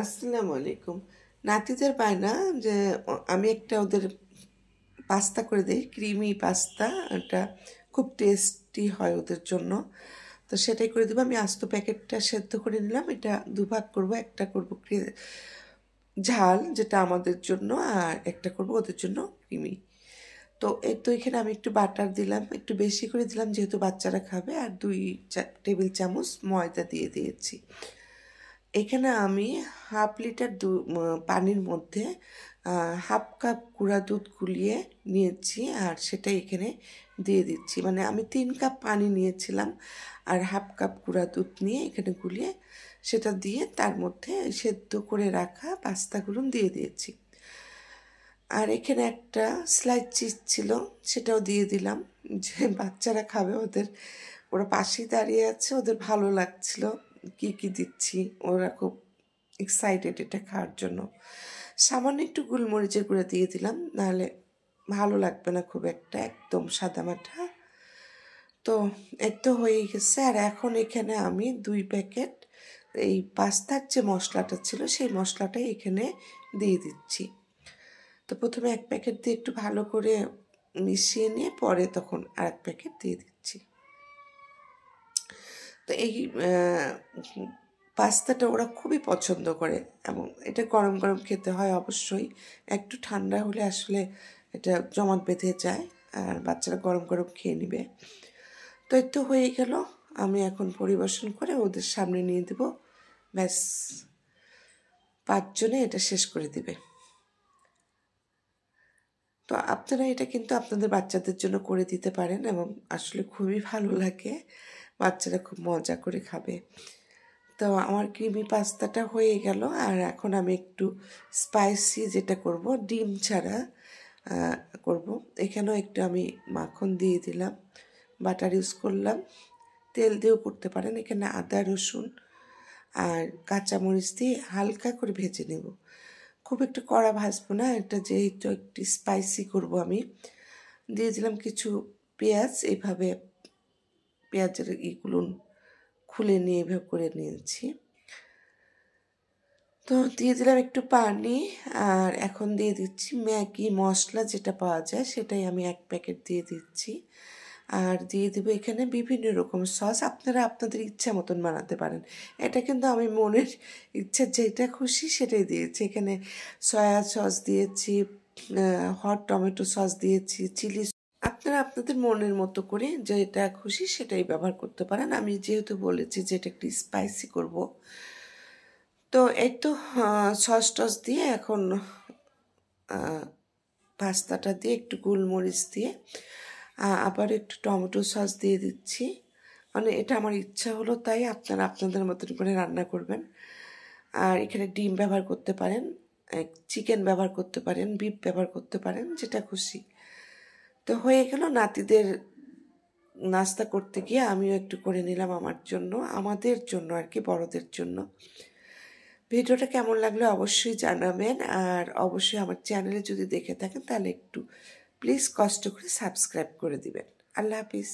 আসসালামু আলাইকুম। নাতিদের বায়না যে আমি একটা ওদের পাস্তা করে দিই, ক্রিমি পাস্তা। এটা খুব টেস্টি হয় ওদের জন্য। তো সেটাই করে দেবো। আমি আস্ত প্যাকেটটা সেদ্ধ করে নিলাম। এটা দুভাগ করব, একটা করব ঝাল যেটা আমাদের জন্য, আর একটা করব ওদের জন্য ক্রিমি। তো এই তো এখানে আমি একটু বাটার দিলাম, একটু বেশি করে দিলাম যেহেতু বাচ্চারা খাবে, আর 2 টেবিল চামচ ময়দা দিয়ে দিয়েছি। এখানে আমি হাফ লিটার পানির মধ্যে হাফ কাপ গুঁড়া দুধ গুলিয়ে নিয়েছি, আর সেটা এখানে দিয়ে দিচ্ছি। মানে আমি 3 কাপ পানি নিয়েছিলাম, আর হাফ কাপ গুঁড়া দুধ নিয়ে এখানে গুলিয়ে সেটা দিয়ে তার মধ্যে সেদ্ধ করে রাখা পাস্তাগুলো দিয়ে দিয়েছি। আর এখানে একটা স্লাইস চিজ ছিল, সেটাও দিয়ে দিলাম, যে বাচ্চারা খাবে ওদের, ওরা পাশেই দাঁড়িয়ে আছে, ওদের ভালো লাগছিল কি কি দিচ্ছি, ওরা খুব এক্সাইটেড এটা খাওয়ার জন্য। সামান্য একটু গোলমরিচের গুঁড়ো দিয়ে দিলাম, নাহলে ভালো লাগবে না খুব একটা, একদম সাদামাটা। তো এই তো হয়ে গেছে। আর এখন এখানে আমি 2 প্যাকেট এই পাস্তার যে মশলাটা ছিল সেই মশলাটাই এখানে দিয়ে দিচ্ছি। তো প্রথমে 1 প্যাকেট দিয়ে একটু ভালো করে মিশিয়ে নিয়ে পরে তখন আর 1 প্যাকেট দিয়ে দিচ্ছি। তো এই পাস্তাটা ওরা খুবই পছন্দ করে, এবং এটা গরম গরম খেতে হয় অবশ্যই। একটু ঠান্ডা হলে আসলে এটা জমাট বেঁধে যায়, আর বাচ্চারা গরম গরম খেয়ে নেবে। তো এই তো হয়ে গেল। আমি এখন পরিবেশন করে ওদের সামনে নিয়ে দেব। ব্যাস, 5 জনে এটা শেষ করে দিবে। তো আপনারা এটা কিন্তু আপনাদের বাচ্চাদের জন্য করে দিতে পারেন, এবং আসলে খুবই ভালো লাগে, বাচ্চারা খুব মজা করে খাবে। তো আমার ক্রিমি পাস্তাটা হয়ে গেল। আর এখন আমি একটু স্পাইসি যেটা করব, ডিম ছাড়া করব। এখানেও একটু আমি মাখন দিয়ে দিলাম, বাটার ইউজ করলাম, তেল দিয়েও করতে পারেন। এখানে আদা রসুন আর কাঁচামরিচ দিয়ে হালকা করে ভেজে নেব, খুব একটু কড়া ভাজবো না, এটা যেহেতু একটু স্পাইসি করব। আমি দিয়ে দিলাম কিছু পেঁয়াজ, এইভাবে পেঁয়াজের ইগুলো খুলে নিয়ে এভাবে করে নিয়েছি। তো দিয়ে দিলাম একটু পানি, আর এখন দিয়ে দিচ্ছি ম্যাগি মশলা যেটা পাওয়া যায়, সেটাই আমি 1 প্যাকেট দিয়ে দিচ্ছি। আর দিয়ে দেবো এখানে বিভিন্ন রকম সস, আপনারা আপনাদের ইচ্ছা মতন বানাতে পারেন। এটা কিন্তু আমি মনের ইচ্ছা যেটা খুশি সেটাই দিয়েছি। এখানে সয়া সস দিয়েছি, হট টমেটো সস দিয়েছি, চিলি। আপনারা আপনাদের মনের মতো করে যেটা খুশি সেটাই ব্যবহার করতে পারেন। আমি যেহেতু বলেছি যে এটা একটু স্পাইসি করব, তো এই তো সস টস দিয়ে এখন পাস্তাটা দিয়ে একটু গোলমরিচ দিয়ে আবার একটু টমেটো সস দিয়ে দিচ্ছি। মানে এটা আমার ইচ্ছা হলো, তাই আপনারা আপনাদের মতন করে রান্না করবেন। আর এখানে ডিম ব্যবহার করতে পারেন, চিকেন ব্যবহার করতে পারেন, বিফ ব্যবহার করতে পারেন, যেটা খুশি। তো হয়ে গেল। নাতিদের নাস্তা করতে গিয়ে আমিও একটু করে নিলাম আমার জন্য, আমাদের জন্য আর কি, বড়দের জন্য। ভিডিওটা কেমন লাগলো অবশ্যই জানাবেন, আর অবশ্যই আমার চ্যানেলে যদি দেখে থাকেন তাহলে একটু প্লিজ কষ্ট করে সাবস্ক্রাইব করে দিবেন। আল্লাহ হাফিজ।